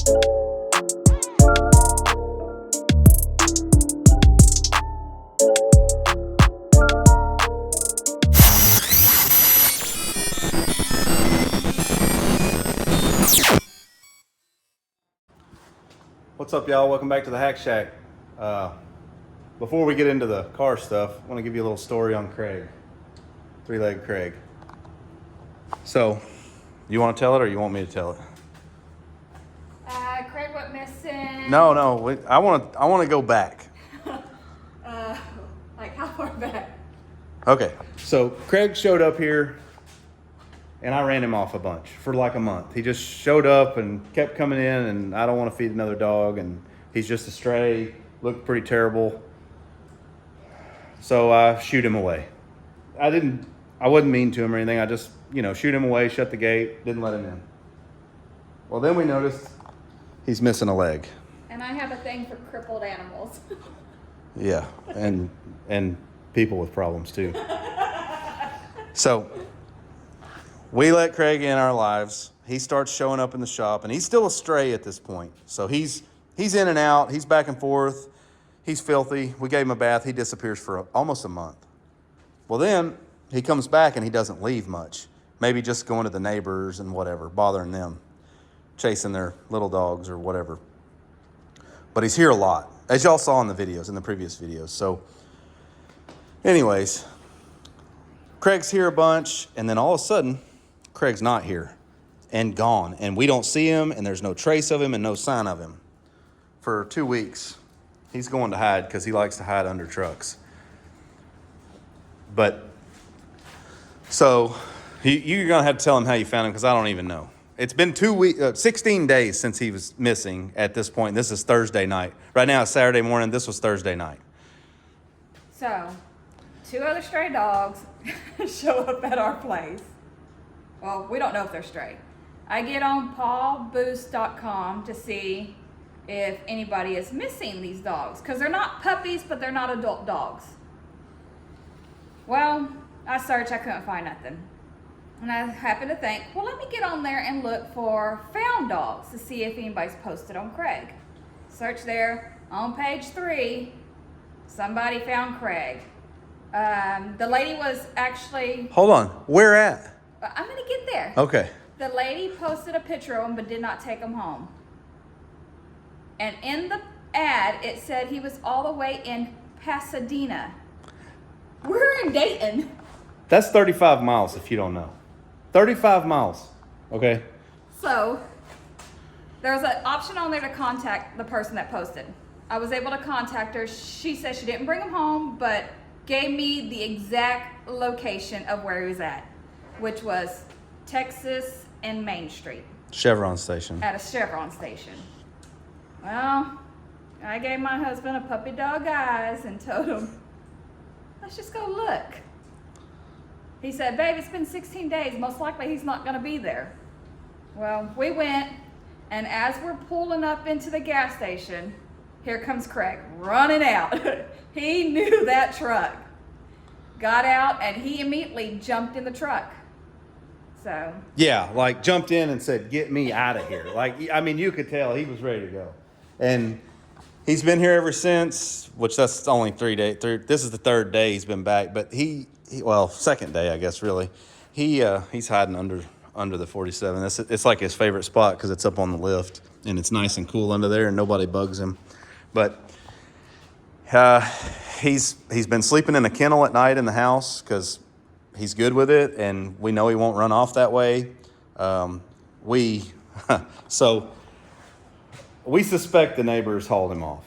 What's up, y'all? Welcome back to the Hack Shack. Before we get into the car stuff, I want to give you a little story on Craig. Three-legged Craig. So, you want to tell it or you want me to tell it? Craig went missing. No, I want to go back. Like how far back? Okay, so Craig showed up here and I ran him off a bunch for like a month. He just showed up and kept coming in, and I don't want to feed another dog, and he's just a stray, looked pretty terrible. So I shoot him away. I wasn't mean to him or anything. I just, shoot him away, shut the gate, didn't let him in. Well, then we noticed he's missing a leg. And I have a thing for crippled animals. Yeah, and people with problems too. So we let Craig in our lives. He starts showing up in the shop, and he's still a stray at this point. So he's in and out. He's back and forth. He's filthy. We gave him a bath. He disappears for almost a month. Well, then he comes back, and he doesn't leave much. Maybe just going to the neighbors and whatever, bothering them, chasing their little dogs or whatever. But he's here a lot, as y'all saw in the videos, in the previous videos. So anyways, Craig's here a bunch, and then all of a sudden, Craig's not here and gone, and we don't see him, and there's no trace of him and no sign of him for 2 weeks. He's going to hide because he likes to hide under trucks. But so you're gonna have to tell him how you found him, because I don't even know. It's been 16 days since he was missing at this point. This is Thursday night. Right now it's Saturday morning. This was Thursday night. So 2 other stray dogs show up at our place. Well, we don't know if they're stray. I get on pawboost.com to see if anybody is missing these dogs, because they're not puppies, but they're not adult dogs. Well, I searched, I couldn't find nothing. And I happened to think, well, let me get on there and look for found dogs to see if anybody's posted on Craig. Search there. On page 3, somebody found Craig. The lady was actually... Hold on. Where at? I'm going to get there. Okay. The lady posted a picture of him but did not take him home. And in the ad, it said he was all the way in Pasadena. We're in Dayton. That's 35 miles if you don't know. 35 miles. Okay. So there's an option on there to contact the person that posted. I was able to contact her. She said she didn't bring him home, but gave me the exact location of where he was at, which was Texas and Main Street. Chevron station. At a Chevron station. Well, I gave my husband a puppy dog eyes and told him, let's just go look. He said, babe, it's been 16 days. Most likely he's not going to be there. Well, we went, and as we're pulling up into the gas station, here comes Craig running out. He knew that truck. Got out, and he immediately jumped in the truck. So. Yeah, like jumped in and said, get me out of here. Like, I mean, you could tell he was ready to go. And he's been here ever since, which that's only 3 days. This is the 3rd day he's been back, but well, 2nd day, I guess, really. He's hiding under the 47. It's like his favorite spot because it's up on the lift, and it's nice and cool under there, and nobody bugs him. But he's been sleeping in a kennel at night in the house because he's good with it, and we know he won't run off that way. So we suspect the neighbors hauled him off.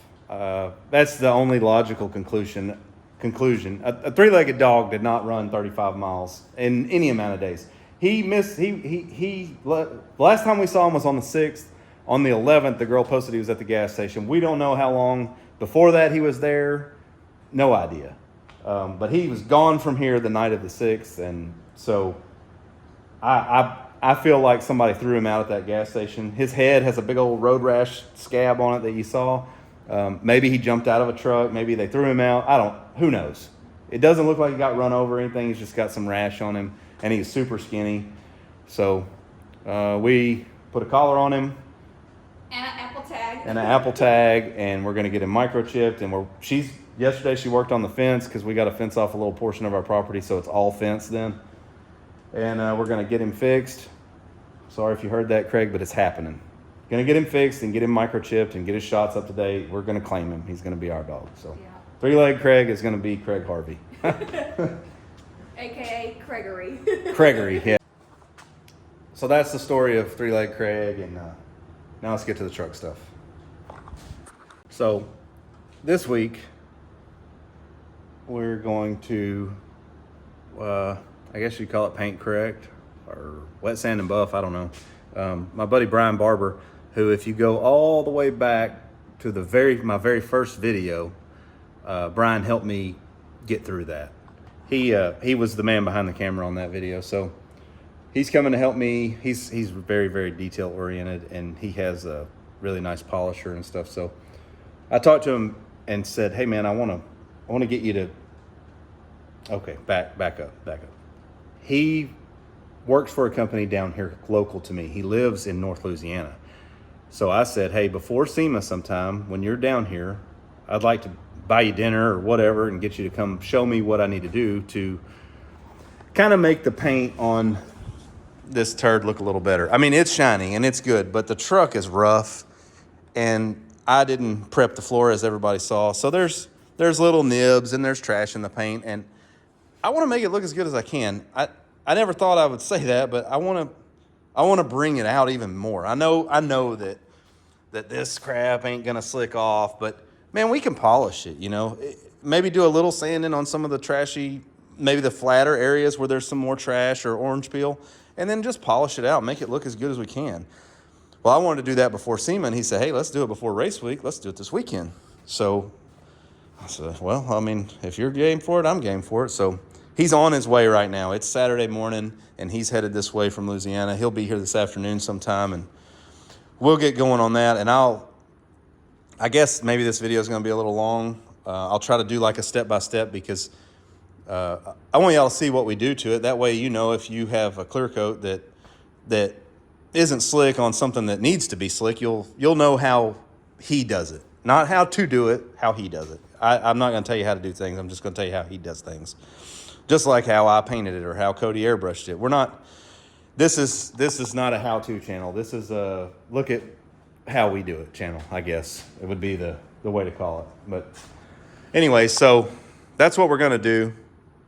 That's the only logical conclusion. A 3-legged dog did not run 35 miles in any amount of days. Last time we saw him was on the 6th. On the 11th, the girl posted he was at the gas station. We don't know how long before that he was there. No idea. But he was gone from here the night of the 6th. And so I feel like somebody threw him out at that gas station. His head has a big old road rash scab on it that you saw. Maybe he jumped out of a truck. Maybe they threw him out. Who knows? It doesn't look like he got run over or anything. He's just got some rash on him, and he's super skinny. So we put a collar on him. And tag. And an Apple tag, and we're gonna get him microchipped. And yesterday she worked on the fence because we got to fence off a little portion of our property, so it's all fenced then. And we're gonna get him fixed. Sorry if you heard that, Craig, but it's happening. Gonna get him fixed and get him microchipped and get his shots up to date. We're gonna claim him. He's gonna be our dog. So, Yeah. Three-Leg Craig is gonna be Craig Harvey, AKA Craigery. Craigery. Yeah. So that's the story of Three-Leg Craig, and now let's get to the truck stuff. So this week we're going to, I guess you'd call it paint correct or wet sand and buff. I don't know. My buddy Brian Barber, who, if you go all the way back to my very first video, Brian helped me get through that. He was the man behind the camera on that video, so he's coming to help me. He's very, very detail oriented, and he has a really nice polisher and stuff. So I talked to him and said, "Hey man, I want to get you to." Okay, back up. He works for a company down here local to me. He lives in North Louisiana. So I said, "Hey, before SEMA sometime, when you're down here, I'd like to buy you dinner or whatever and get you to come show me what I need to do to kind of make the paint on this turd look a little better." I mean, it's shiny and it's good, but the truck is rough, and I didn't prep the floor, as everybody saw. So there's little nibs and there's trash in the paint, and I want to make it look as good as I can. I never thought I would say that, but I want to bring it out even more. I know that this crap ain't gonna slick off, but man, we can polish it, you know. Maybe do a little sanding on some of the trashy, maybe the flatter areas where there's some more trash or orange peel, and then just polish it out, make it look as good as we can. Well, I wanted to do that before SEMA, and he said, "Hey, let's do it before race week. Let's do it this weekend." So I said, "Well, I mean, if you're game for it, I'm game for it." So he's on his way right now. It's Saturday morning, and he's headed this way from Louisiana. He'll be here this afternoon sometime, and we'll get going on that. And I guess maybe this video is going to be a little long. I'll try to do like a step-by-step because I want y'all to see what we do to it. That way, you know, if you have a clear coat that isn't slick on something that needs to be slick, you'll know how he does it. Not how to do it, how he does it. I'm not going to tell you how to do things. I'm just going to tell you how he does things. Just like how I painted it or how Cody airbrushed it. This is not a how-to channel. This is a look at how we do it channel, I guess. It would be the way to call it. But anyway, so that's what we're going to do.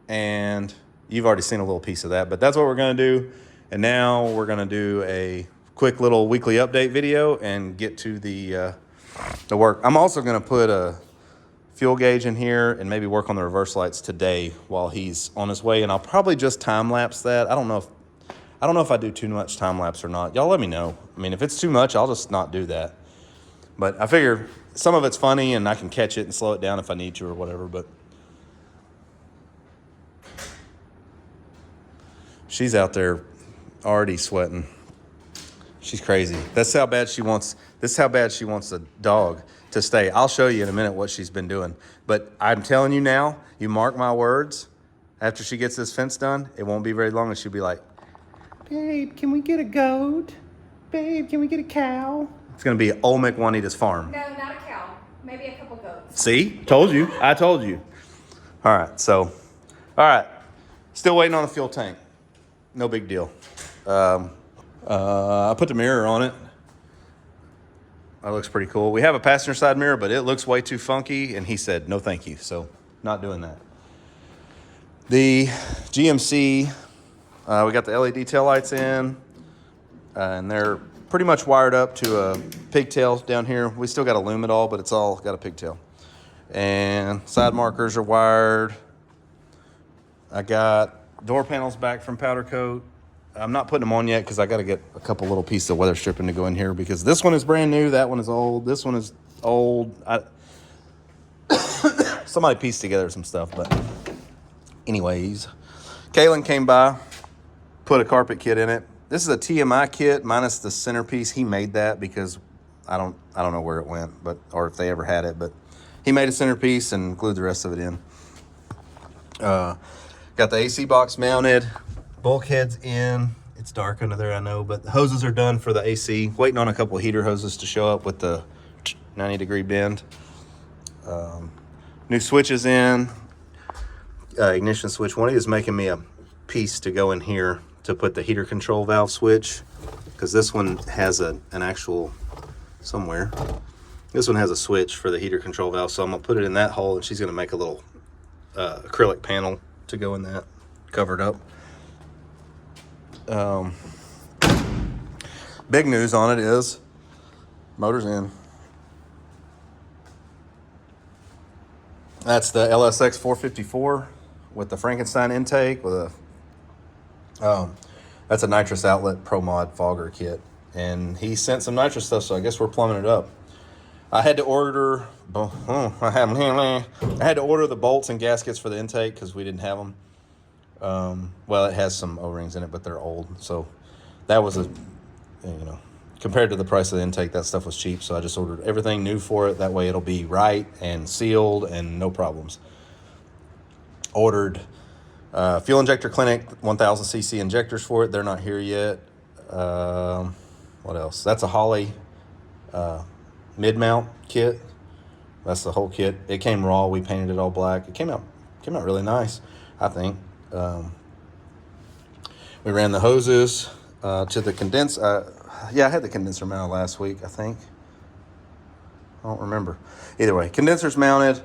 And you've already seen a little piece of that, but that's what we're going to do. And now we're going to do a quick little weekly update video and get to the work. I'm also going to put a fuel gauge in here and maybe work on the reverse lights today while he's on his way. And I'll probably just time lapse that. I don't know if I do too much time lapse or not. Y'all let me know. I mean, if it's too much, I'll just not do that. But I figure some of it's funny and I can catch it and slow it down if I need to or whatever. But she's out there already sweating. She's crazy. This is how bad she wants the dog to stay. I'll show you in a minute what she's been doing. But I'm telling you now, you mark my words, after she gets this fence done, it won't be very long and she'll be like, "Babe, can we get a goat? Babe, can we get a cow?" It's going to be Olmec Juanita's farm. No, not a cow. Maybe a couple goats. See? Told you. I told you. All right. Still waiting on the fuel tank. No big deal. I put the mirror on it. That looks pretty cool. We have a passenger side mirror, but it looks way too funky, and he said, "No, thank you." So, not doing that. The GMC, we got the LED tail lights in, and they're pretty much wired up to a pigtail down here. We still got to loom it all, but it's all got a pigtail. And side markers are wired. I got door panels back from powder coat. I'm not putting them on yet because I got to get a couple little pieces of weather stripping to go in here because this one is brand new, that one is old, this one is old. Somebody pieced together some stuff, but anyways, Kalen came by, put a carpet kit in it. This is a TMI kit minus the centerpiece. He made that because I don't know where it went, or if they ever had it, but he made a centerpiece and glued the rest of it in. Got the AC box mounted. Bulkheads in It's dark under there, I know, but the hoses are done for the AC. Waiting on a couple of heater hoses to show up with the 90-degree bend. New switches in. Ignition switch. One is making me a piece to go in here to put the heater control valve switch, because this one has an actual somewhere. This one has a switch for the heater control valve, so I'm gonna put it in that hole, and she's gonna make a little acrylic panel to go in that, covered up. Big news on it is motor's in. That's the LSX 454 with the Frankenstein intake with a that's a nitrous outlet Pro Mod fogger kit, and he sent some nitrous stuff, so I guess we're plumbing it up. I had to order I had to order the bolts and gaskets for the intake because we didn't have them. Well, it has some O-rings in it, but they're old, so that was compared to the price of the intake, that stuff was cheap, so I just ordered everything new for it. That way it'll be right and sealed and no problems. Ordered Fuel Injector Clinic 1000cc injectors for it. They're not here yet. What else? That's a Holley mid-mount kit. That's the whole kit. It came raw. We painted it all black. It came out really nice, I think. We ran the hoses to the condenser. Yeah, I had the condenser mounted last week, I think. I don't remember. Either way, condenser's mounted.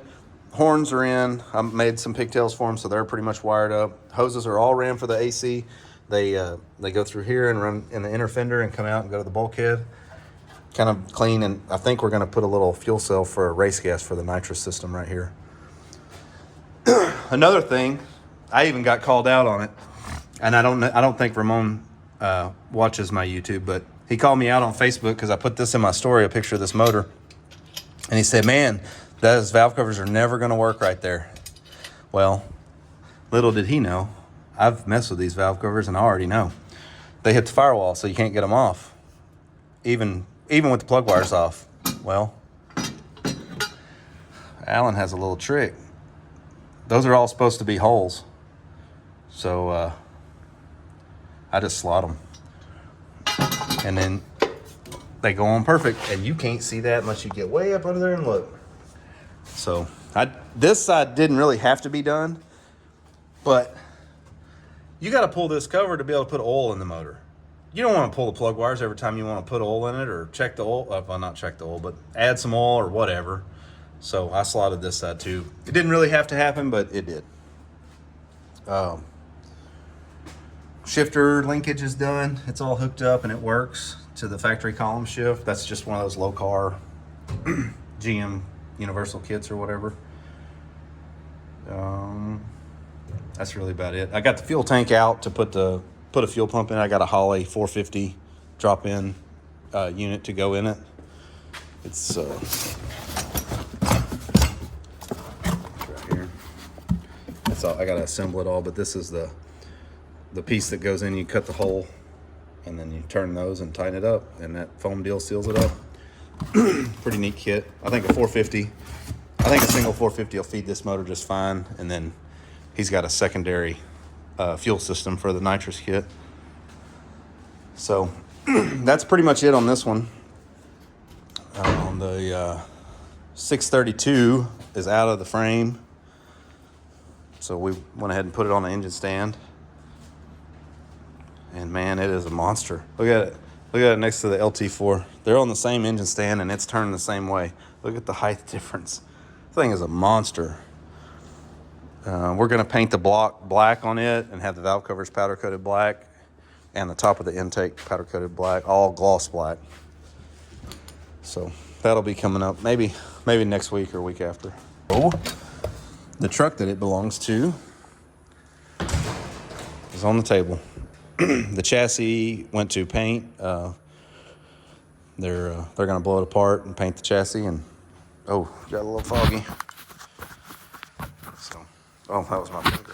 Horns are in. I made some pigtails for them, so they're pretty much wired up. Hoses are all ran for the AC. They go through here and run in the inner fender and come out and go to the bulkhead. Kind of clean, and I think we're going to put a little fuel cell for a race gas for the nitrous system right here. Another thing, I even got called out on it, and I don't think Ramon watches my YouTube, but he called me out on Facebook because I put this in my story, a picture of this motor, and he said, "Man, those valve covers are never going to work right there." Well, little did he know, I've messed with these valve covers, and I already know they hit the firewall, so you can't get them off, even with the plug wires off. Well, Alan has a little trick. Those are all supposed to be holes, so I just slot them, and then they go on perfect, and you can't see that unless you get way up under there and look. So this side didn't really have to be done, but you got to pull this cover to be able to put oil in the motor. You don't want to pull the plug wires every time you want to put oil in it, or check the oil. Well, not check the oil, but add some oil or whatever. So I slotted this side too. It didn't really have to happen, but it did. Shifter linkage is done. It's all hooked up and it works to the factory column shift. That's just one of those low car GM universal kits or whatever. That's really about it. I got the fuel tank out to put a fuel pump in. I got a Holley 450 drop-in unit to go in it. It's right here. That's all. I gotta assemble it all, but this is the piece that goes in. You cut the hole, and then you turn those and tighten it up, and that foam deal seals it up. Pretty neat kit. I think a single 450 will feed this motor just fine, and then he's got a secondary fuel system for the nitrous kit. So that's pretty much it on this one. The 632 is out of the frame, so we went ahead and put it on the engine stand. And man, it is a monster. Look at it. Look at it next to the LT4. They're on the same engine stand, and it's turning the same way. Look at the height difference. This thing is a monster. We're going to paint the block black on it and have the valve covers powder coated black, and the top of the intake powder coated black, all gloss black. So that'll be coming up maybe next week or week after. Oh, the truck that it belongs to is on the table. The chassis went to paint. They're going to blow it apart and paint the chassis, and got a little foggy. So, that was my finger.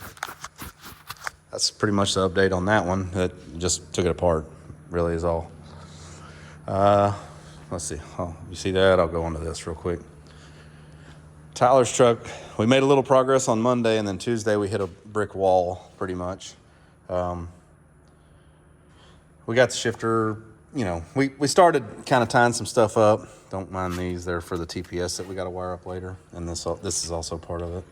That's pretty much the update on that one. That just took it apart, really is all. Let's see. You see that? I'll go on to this real quick. Tyler's truck, we made a little progress on Monday, and then Tuesday we hit a brick wall, pretty much. we got the shifter, you know, we started kind of tying some stuff up. Don't mind these. They're for the TPS that we got to wire up later. And this is also part of it.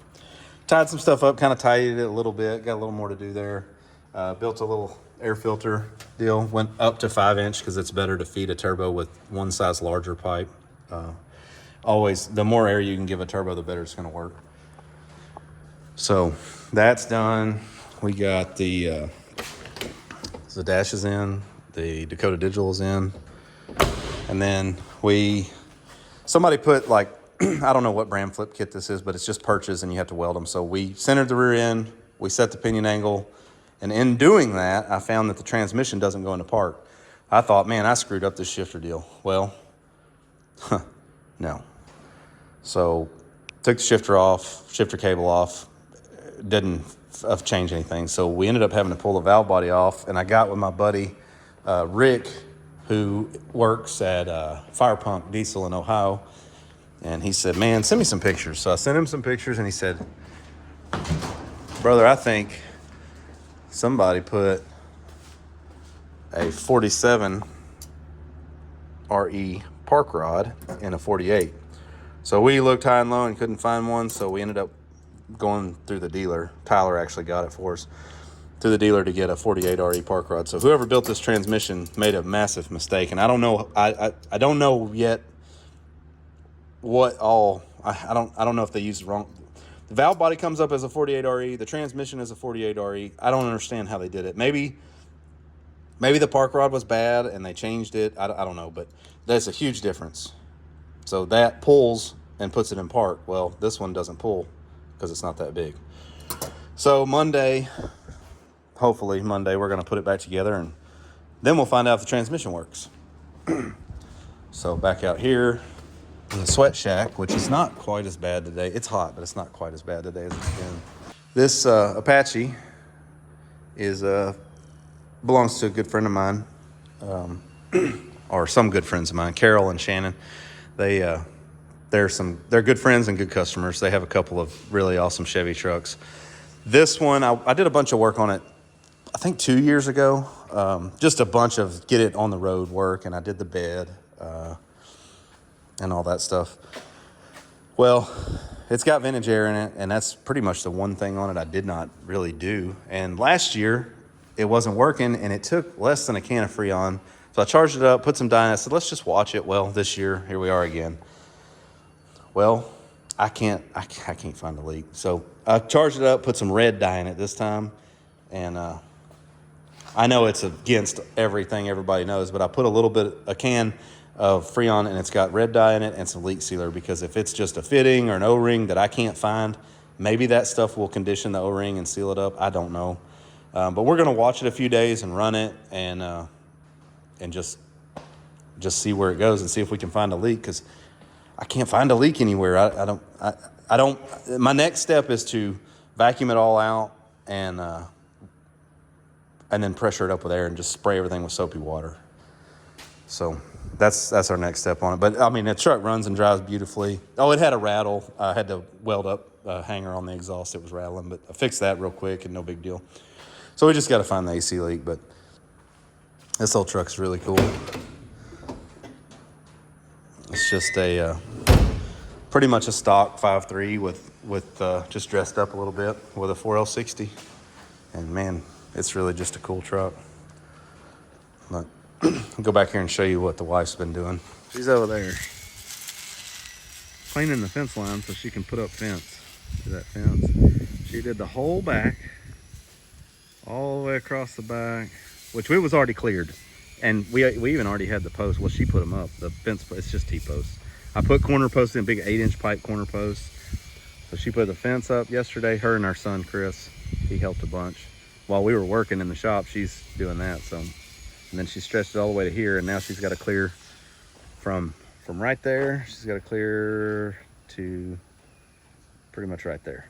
Tied some stuff up, kind of tidied it a little bit. Got a little more to do there. Built a little air filter deal. Went up to 5-inch because it's better to feed a turbo with one size larger pipe. Always, the more air you can give a turbo, the better it's going to work. So that's done. We got the dash is in, the Dakota Digital is in, and then somebody put like, I don't know what brand flip kit this is, but it's just perches and you have to weld them. So we centered the rear end, we set the pinion angle, and in doing that, I found that the transmission doesn't go into park. I thought, man, I screwed up this shifter deal. Well, no. So took the shifter cable off, didn't change anything. So we ended up having to pull the valve body off, and I got with my buddy Rick, who works at Fire Pump Diesel in Ohio, and he said, man, send me some pictures. So I sent him some pictures, and he said, brother, I think somebody put a 47 RE park rod in a 48. So we looked high and low and couldn't find one, so we ended up going through the dealer. Tyler actually got it for us through the dealer to get a 48 RE park rod. So whoever built this transmission made a massive mistake, and I don't know. I don't know yet what all. I don't know if they used it wrong. The valve body comes up as a 48 RE. The transmission is a 48 RE. I don't understand how they did it. Maybe the park rod was bad and they changed it. I don't know, but there's a huge difference. So that pulls and puts it in park. Well, this one doesn't pull because it's not that big. So hopefully Monday, we're going to put it back together, and then we'll find out if the transmission works. So back out here in the sweat shack, which is not quite as bad today. It's hot, but it's not quite as bad today as it's been. This Apache belongs to a good friend of mine, or some good friends of mine, Carol and Shannon. They're good friends and good customers. They have a couple of really awesome Chevy trucks. This one, I did a bunch of work on it, I think 2 years ago. Just a bunch of get it on the road work, and I did the bed and all that stuff. Well, it's got vintage air in it, and that's pretty much the one thing on it I did not really do. And last year, it wasn't working, and it took less than a can of Freon. So I charged it up, put some dye in it. I said, let's just watch it. Well, this year, here we are again. Well, I can't find a leak. So I charged it up, put some red dye in it this time. And I know it's against everything everybody knows, but I put a can of Freon, and it's got red dye in it and some leak sealer, because if it's just a fitting or an O-ring that I can't find, maybe that stuff will condition the O-ring and seal it up. I don't know. But we're going to watch it a few days and run it and just see where it goes and see if we can find a leak, because I can't find a leak anywhere. I don't. My next step is to vacuum it all out and then pressure it up with air and just spray everything with soapy water. So that's our next step on it. But I mean, the truck runs and drives beautifully. Oh, it had a rattle. I had to weld up a hanger on the exhaust. It was rattling, but I fixed that real quick and no big deal. So we just got to find the AC leak. But this old truck's really cool. It's just pretty much a stock 5.3 with just dressed up a little bit with a 4L60. And man, it's really just a cool truck. But I'll go back here and show you what the wife's been doing. She's over there cleaning the fence line so she can put up fence. See that fence? She did the whole back, all the way across the back, which it was already cleared. And we even already had the posts. Well, she put them up. The fence, it's just T-posts. I put corner posts in, big 8-inch pipe corner posts. So she put the fence up yesterday. Her and our son, Chris, he helped a bunch. While we were working in the shop, she's doing that. So, and then she stretched it all the way to here, and now she's got to clear from right there. She's got to clear to pretty much right there.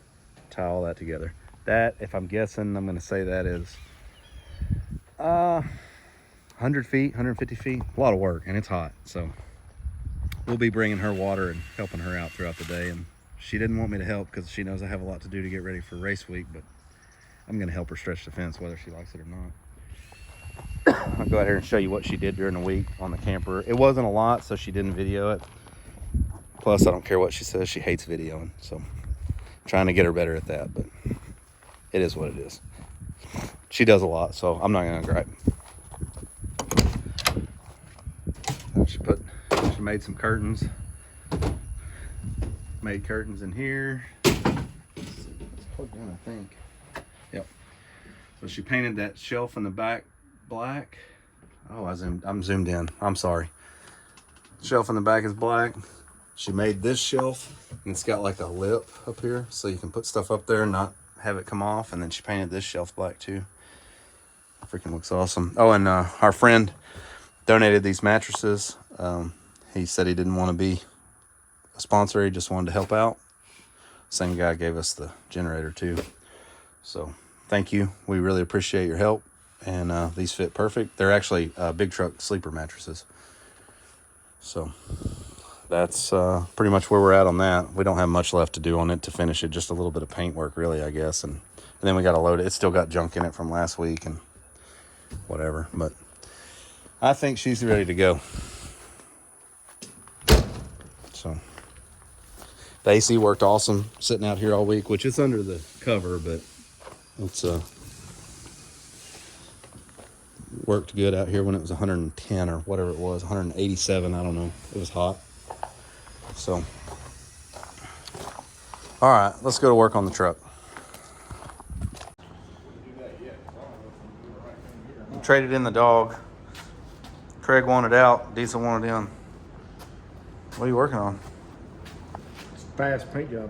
Tie all that together. That, if I'm guessing, I'm going to say that is 100 feet, 150 feet. A lot of work, and it's hot. So we'll be bringing her water and helping her out throughout the day. And she didn't want me to help because she knows I have a lot to do to get ready for race week, but I'm going to help her stretch the fence whether she likes it or not. I'll go out here and show you what she did during the week on the camper. It wasn't a lot, so she didn't video it. Plus, I don't care what she says. She hates videoing, so I'm trying to get her better at that, but it is what it is. She does a lot, so I'm not gonna gripe. She made some curtains. Made curtains in here. It's plugged in, I think. Yep. So she painted that shelf in the back black. Oh, I'm zoomed in. I'm sorry. Shelf in the back is black. She made this shelf, and it's got like a lip up here, so you can put stuff up there and not have it come off. And then she painted this shelf black too. Freaking looks awesome. Oh, and our friend donated these mattresses. He said he didn't want to be a sponsor. He just wanted to help out. Same guy gave us the generator too. So thank you. We really appreciate your help. And these fit perfect. They're actually big truck sleeper mattresses. So that's pretty much where we're at on that. We don't have much left to do on it to finish it. Just a little bit of paint work, really, I guess. And then we got to load it. It's still got junk in it from last week and whatever. But I think she's ready to go. So the AC worked awesome sitting out here all week, which is under the cover, but it's worked good out here when it was 110 or whatever it was, 187, I don't know. It was hot. So, all right, let's go to work on the truck. Traded in the dog. Craig wanted out, Diesel wanted in. What are you working on? It's a fast paint job.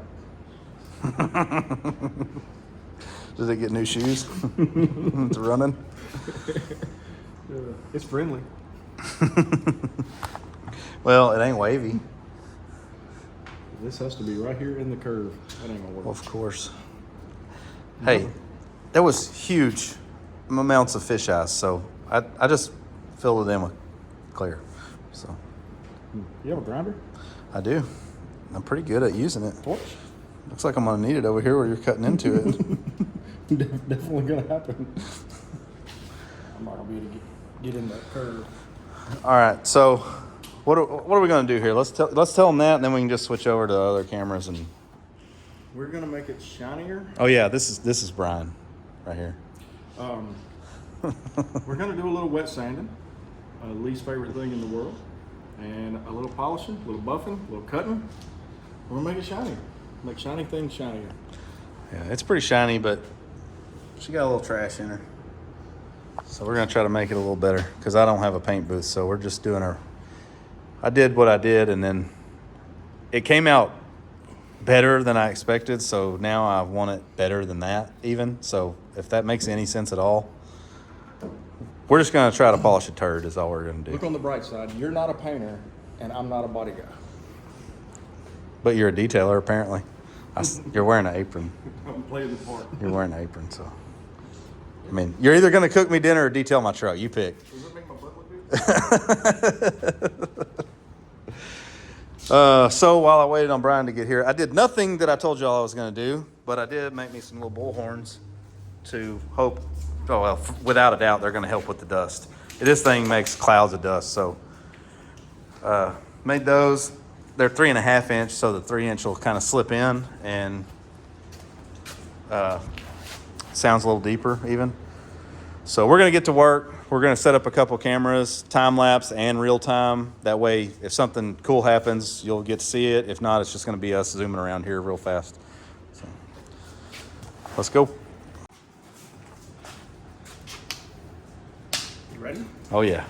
Does it get new shoes? It's running. It's friendly. Well, it ain't wavy. This has to be right here in the curve. That ain't gonna work. Well, of course. Hey, there was huge amounts of fish ice, so I just filled it in with clear. So You have a grinder? I do. I'm pretty good at using it. Torch? Looks like I'm gonna need it over here where you're cutting into it. Definitely gonna happen. I'm not gonna be able to get in that curve. All right, so what are we gonna do here? Let's tell them that, and then we can just switch over to the other cameras. And We're gonna make it shinier. oh yeah, this is Brian, right here. We're gonna do a little wet sanding, least favorite thing in the world, and a little polishing, a little buffing, a little cutting. We're gonna make it shinier. Make shiny things shinier. Yeah, it's pretty shiny, but she got a little trash in her. So we're gonna try to make it a little better because I don't have a paint booth, so we're just doing I did what I did, and then it came out better than I expected. So now I want it better than that even. So if that makes any sense at all, we're just gonna try to polish a turd is all we're gonna do. Look on the bright side. You're not a painter, and I'm not a body guy. But you're a detailer apparently. You're wearing an apron. I'm playing the part. You're wearing an apron, so. I mean, you're either gonna cook me dinner or detail my truck. You pick. Does it make my butt look good? So while I waited on Brian to get here, I did nothing that I told y'all I was going to do, but I did make me some little bull horns to hope, without a doubt, they're going to help with the dust. This thing makes clouds of dust, so made those. They're 3.5 inch, so the 3 inch will kind of slip in and sounds a little deeper even. So we're going to get to work. We're going to set up a couple cameras, time lapse and real time. That way, if something cool happens, you'll get to see it. If not, it's just going to be us zooming around here real fast. So, let's go. You ready? Oh, yeah.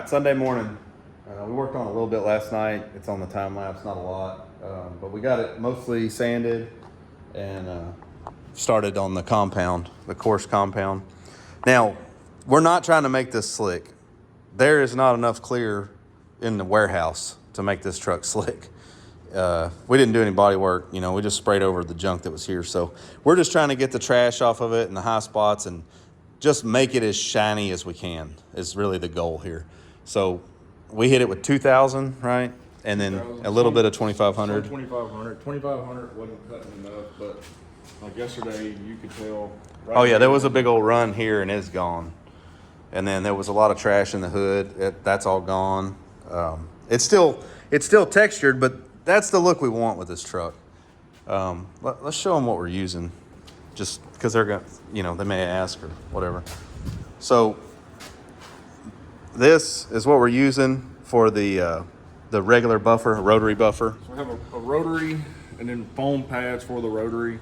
Sunday morning. We worked on it a little bit last night. It's on the time lapse, not a lot, but we got it mostly sanded and started on the compound, the coarse compound. Now, we're not trying to make this slick. There is not enough clear in the warehouse to make this truck slick. We didn't do any body work, you know, we just sprayed over the junk that was here. So we're just trying to get the trash off of it and the high spots and just make it as shiny as we can is really the goal here. So we hit it with 2,000, right? And then a little bit of 2,500. 2,500 wasn't cutting enough, but like yesterday, you could tell. Right Oh yeah, there was a big old run here and it's gone. And then there was a lot of trash in the hood. That's all gone. It's still textured, but that's the look we want with this truck. Let's show them what we're using, just because they're going to, you know, they may ask or whatever. So this is what we're using for the regular buffer, rotary buffer. So we have a rotary and then foam pads for the rotary.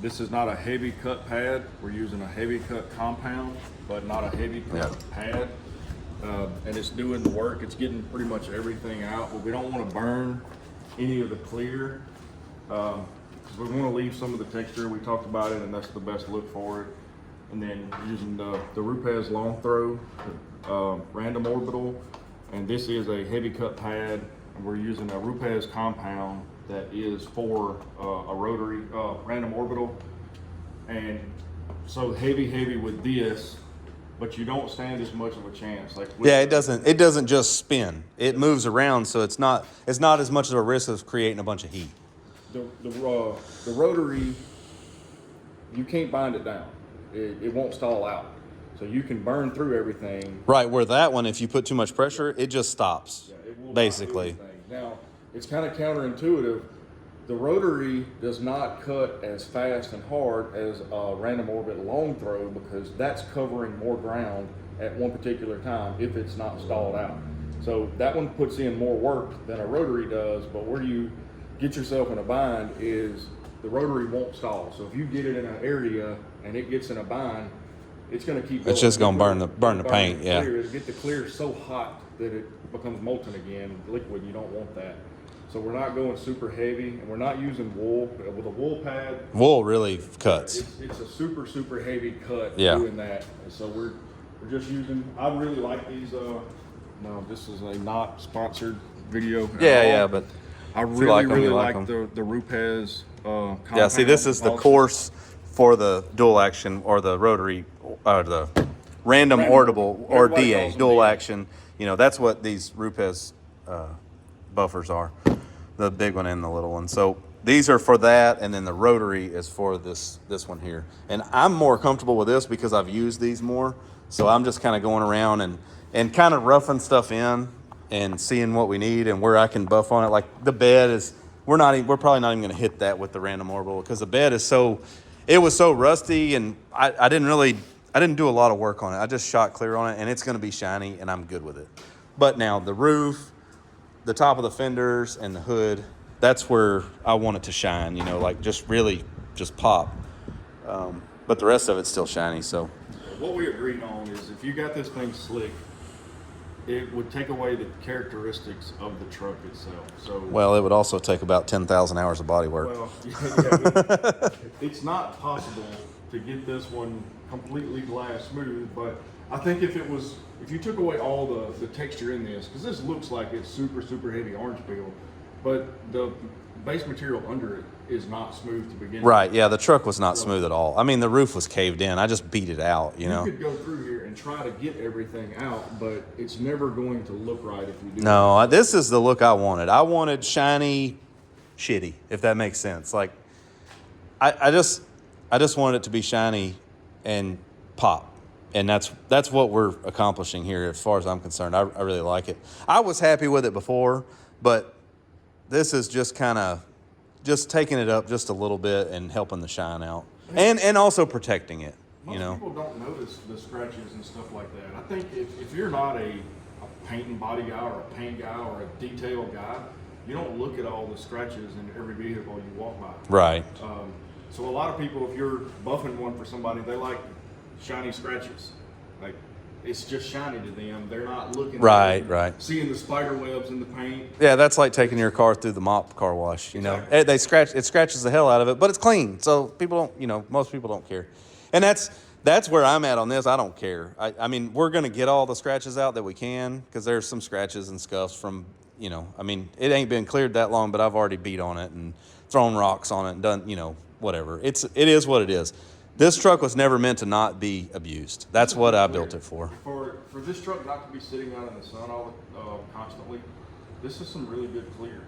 This is not a heavy cut pad. We're using a heavy cut compound, but not a heavy cut pad. And it's doing the work. It's getting pretty much everything out, but we don't want to burn any of the clear. Because we want to leave some of the texture. We talked about it, and that's the best look for it. And then using the Rupes long throw, random orbital, and this is a heavy cut pad. And we're using a Rupes compound that is for a rotary random orbital. And so heavy with this, but you don't stand as much of a chance. Like Yeah, it doesn't just spin. It moves around, so it's not as much of a risk of creating a bunch of heat. The rotary, you can't bind it down. It won't stall out. So you can burn through everything. Right, where that one, if you put too much pressure, it just stops, Yeah, it will basically. not do anything. Now, it's kind of counterintuitive. The rotary does not cut as fast and hard as a random orbit long throw because that's covering more ground at one particular time if it's not stalled out. So that one puts in more work than a rotary does, but where you get yourself in a bind is the rotary won't stall. So if you get it in an area and it gets in a bind, it's going to keep going. It's just going to burn the paint, yeah. It'll get the clear so hot that it becomes molten again, liquid. You don't want that. So we're not going super heavy, and we're not using wool. With a wool pad, Wool really cuts. it's a super heavy cut Yeah. doing that. And so we're just using. I really like these. No, this is a not sponsored video. at all. Yeah, but I if you like 'em, really you like like the Rupes. yeah, see, this is the course for the dual action or the rotary or the random orbital or Everybody DA, calls them dual DA. action. You know, that's what these Rupes buffers are, the big one and the little one. So these are for that, and then the rotary is for this one here. And I'm more comfortable with this because I've used these more. So I'm just kind of going around and kind of roughing stuff in and seeing what we need and where I can buff on it. Like the bed is, we're probably not even going to hit that with the random orbital because the bed is it was so rusty, and I didn't do a lot of work on it. I just shot clear on it, and it's going to be shiny, and I'm good with it. But now the roof, the top of the fenders, and the hood, that's where I want it to shine, you know, like just really just pop. But the rest of it's still shiny, so. What we agreed on is if you got this thing slick, it would take away the characteristics of the truck itself. So Well, it would also take about 10,000 hours of body work. Well, it's not possible to get this one completely glass smooth, but I think if you took away all the texture in this, because this looks like it's super heavy orange peel, but the base material under it is not smooth to begin with. Right, yeah, the truck was not smooth at all. I mean, the roof was caved in. I just beat it out, you know. You could go through here and try to get everything out, but it's never going to look right if you do. No, this is the look I wanted. I wanted shiny, shitty, if that makes sense. Like, I just wanted it to be shiny and pop, and that's what we're accomplishing here, as far as I'm concerned. I really like it. I was happy with it before, but this is just kind of just taking it up just a little bit and helping the shine out, and also protecting it. Most You know. people don't notice the scratches and stuff like that. I think if you're not a paint and body guy or a paint guy or a detail guy, you don't look at all the scratches in every vehicle you walk by. Right. So a lot of people, if you're buffing one for somebody, they like shiny scratches. Like it's just shiny to them. They're not looking Right, at it, right. seeing the spider webs in the paint. Yeah, that's like taking your car through the mop car wash. You know, Exactly. it scratches the hell out of it, but it's clean, so people don't. You know, most people don't care, and that's where I'm at on this. I don't care. I mean, we're gonna get all the scratches out that we can because there's some scratches and scuffs from. You know, I mean, it ain't been cleared that long, but I've already beat on it and thrown rocks on it and done. You know, whatever. It is what it is. This truck was never meant to not be abused. That's what I built it for. For this truck not to be sitting out in the sun constantly, this is some really good clear.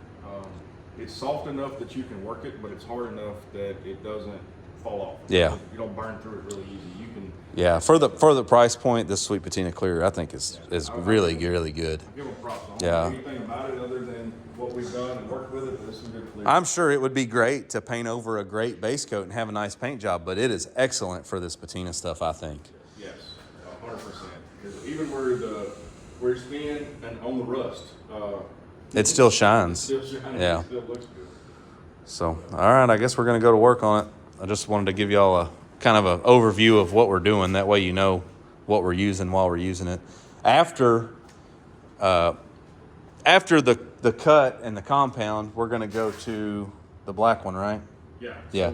It's soft enough that you can work it, but it's hard enough that it doesn't fall off. Yeah. You don't burn through it really easy. You can. Yeah, for the price point, this Sweet Patina Clear I think is really good. I give them props. I don't Yeah. know anything about it other than what we've done and worked with it, but this is good clear. I'm sure it would be great to paint over a great base coat and have a nice paint job, but it is excellent for this patina stuff, I think. Yes, 100%. Because even where it's thin and on the rust, It still shines. still shiny. Yeah. It still looks good. So, all right, I guess we're going to go to work on it. I just wanted to give y'all a kind of an overview of what we're doing. That way you know what we're using while we're using it. After the cut and the compound, we're going to go to the black one, right? Yeah. Yeah.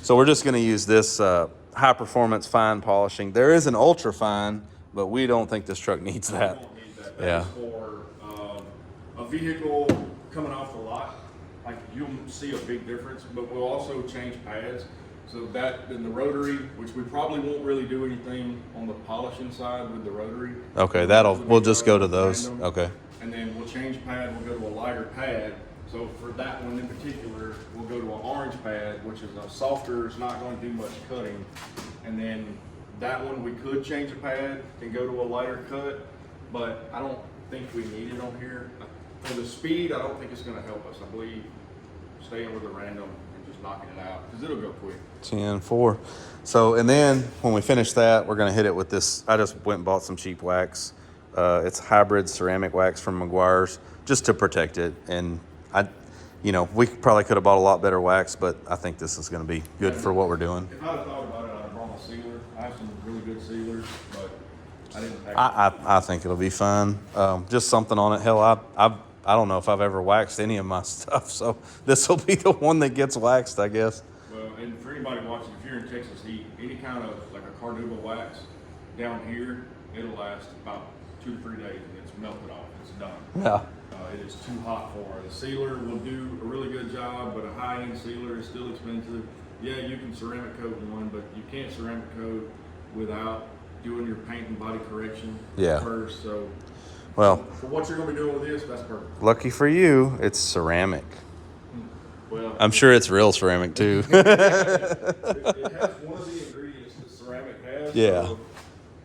So We're just going to use this high performance fine polishing. There is an ultra fine, but we don't think this truck needs we that. don't need that. Yeah. That's for a vehicle coming off the lot. Like you'll see a big difference, but we'll also change pads. So that in the rotary, which we probably won't really do anything on the polishing side with the rotary. Okay, we'll just go to those. Random. Okay. And then we'll change pad, we'll go to a lighter pad. So for that one in particular, we'll go to an orange pad, which is a softer, it's not going to do much cutting. And then that one, we could change a pad and go to a lighter cut, but I don't think we need it on here. For the speed, I don't think it's going to help us. I believe staying with the random and just knocking it out, because it'll go quick. 10-4. So, and then when we finish that, we're going to hit it with this. I just went and bought some cheap wax. It's hybrid ceramic wax from Meguiar's just to protect it. And we probably could have bought a lot better wax, but I think this is going to be good for what we're doing. If I'd have thought about it, I'd have brought my sealer. I have some really good sealers, but I didn't pack I think it'll be fine. Just something on it. Hell, I don't know if I've ever waxed any of my stuff, so this will be the one that gets waxed, I guess. Well, and for anybody watching, if you're in Texas heat, any kind of like a Carduba wax down here, it'll last about 2 to 3 days and it's melted off. It's done. Yeah. It is too hot for it. The sealer will do a really good job, but a high-end sealer is still expensive. Yeah, you can ceramic coat one, but you can't ceramic coat without doing your paint and body correction first. So, Well, for what you're going to be doing with this, that's perfect. lucky for you, it's ceramic. Well, I'm sure it's real ceramic too. it has one of the ingredients that ceramic has. Yeah. So,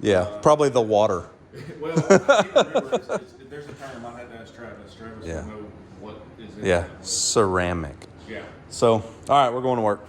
Yeah, probably the water. well, I can't remember. There's a term I had to ask Travis. Travis Yeah. will know what is in Yeah, that. ceramic. Yeah. So, all right, we're going to work.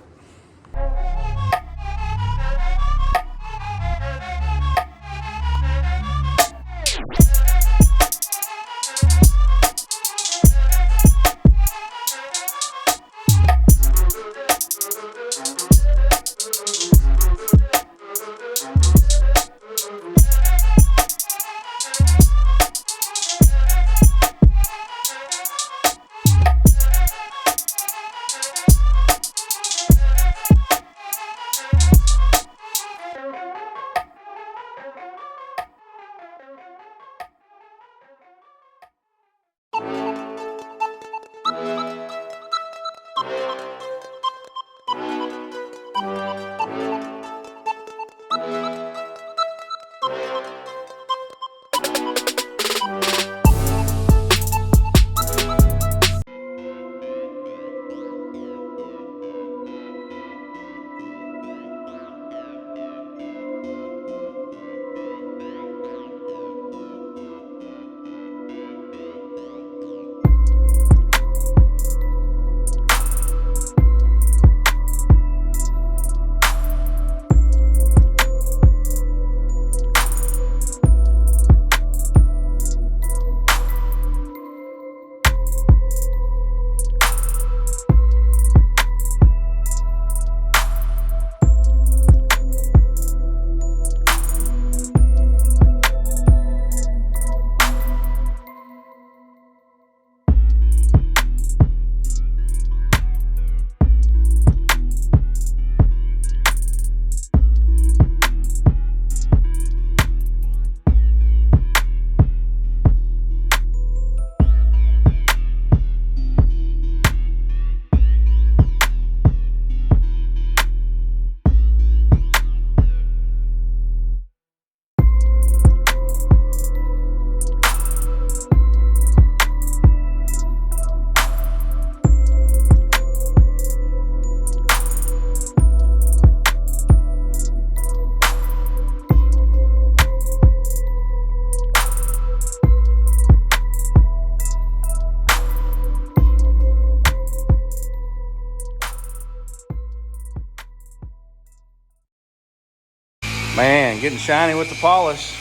Man, getting shiny with the polish.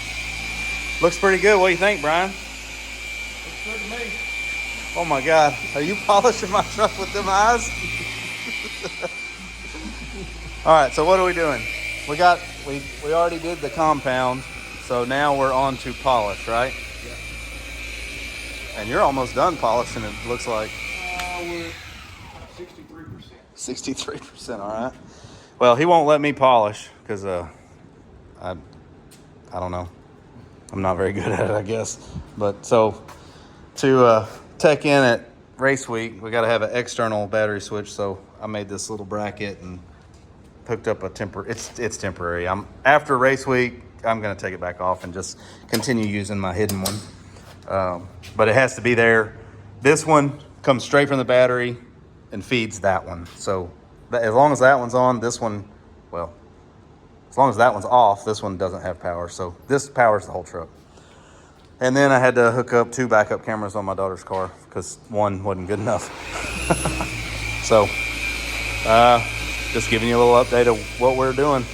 Looks pretty good. What do you think, Brian? Looks good to me. Oh my God, are you polishing my truck with them eyes? All right, so what are we doing? We already did the compound, so now we're on to polish, right? Yeah. And you're almost done polishing, it looks like. We're 63%. 63%, all right. Well, he won't let me polish because I don't know. I'm not very good at it, I guess. But so to tech in at race week, we got to have an external battery switch. So I made this little bracket and hooked up a it's temporary. After race week, I'm going to take it back off and just continue using my hidden one. But it has to be there. This one comes straight from the battery and feeds that one. So as long as that one's on, this one, well, as long as that one's off, this one doesn't have power. So this powers the whole truck. And then I had to hook up 2 backup cameras on my daughter's car because one wasn't good enough. So just giving you a little update of what we're doing.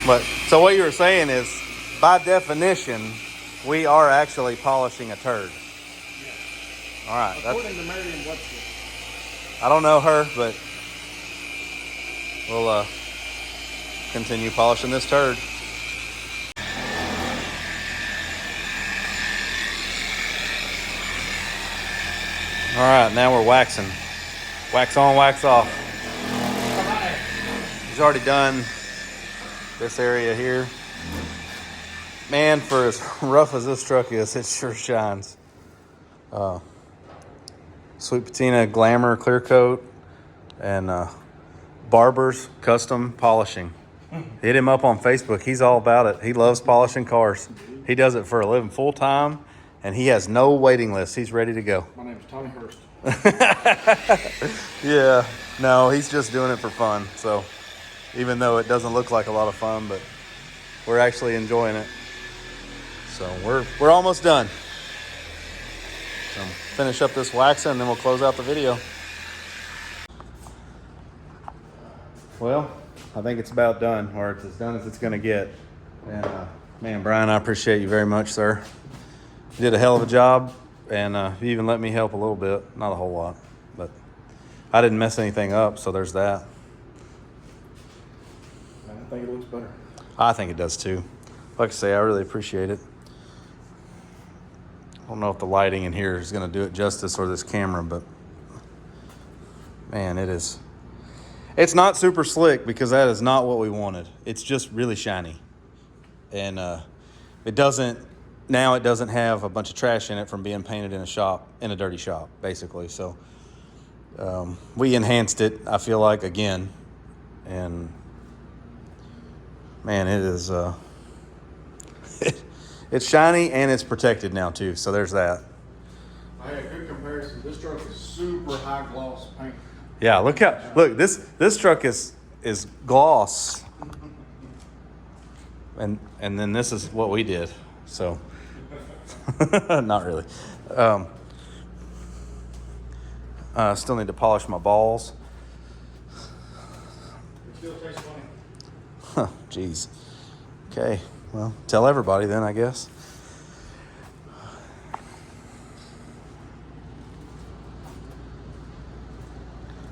But so what you were saying is, by definition, we are actually polishing a turd. Yeah. All right. According to Merriam-Webster. I don't know her, but we'll continue polishing this turd. All right, now we're waxing. Wax on, wax off. He's already done this area here. Man, for as rough as this truck is, it sure shines. Sweet Patina Glamour Clear Coat and Barber's Custom Polishing. Hit him up on Facebook. He's all about it. He loves polishing cars. He does it for a living full time, and he has no waiting list. He's ready to go. My name's Tommy Hurst. Yeah, no, he's just doing it for fun. So even though it doesn't look like a lot of fun, but we're actually enjoying it. So we're almost done. So finish up this waxing and then we'll close out the video. Well, I think it's about done, or it's as done as it's gonna get. And man, Brian, I appreciate you very much, sir. You did a hell of a job, and you even let me help a little bit, not a whole lot, but I didn't mess anything up, so there's that. I think it looks better. I think it does too. Like I say, I really appreciate it. I don't know if the lighting in here is going to do it justice or this camera, but man, it is. It's not super slick because that is not what we wanted. It's just really shiny. And it doesn't have a bunch of trash in it from being painted in a dirty shop, basically. So we enhanced it, I feel like, again. And man, it is it's shiny and it's protected now too, so there's that. I had a good comparison. This truck is super high gloss paint. Yeah, look this truck is gloss, and then this is what we did. So not really. Still need to polish my balls. It still tastes funny. Huh, jeez. Okay, well, tell everybody then, I guess.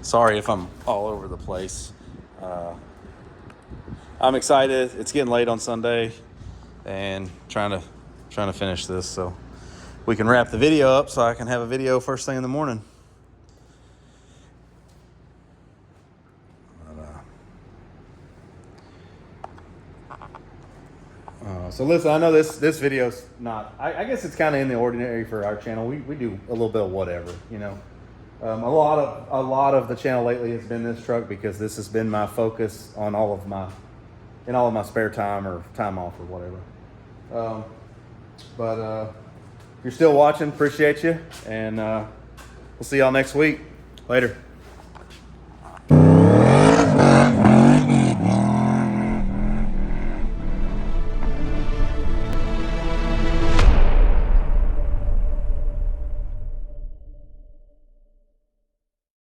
Sorry if I'm all over the place. I'm excited. It's getting late on Sunday, and trying to finish this so we can wrap the video up so I can have a video first thing in the morning. So listen, I know this video's not. I guess it's kind of in the ordinary for our channel. We do a little bit of whatever, you know. A lot of the channel lately has been this truck because this has been my focus on all of my spare time or time off or whatever. But if you're still watching, appreciate you, and we'll see y'all next week. Later.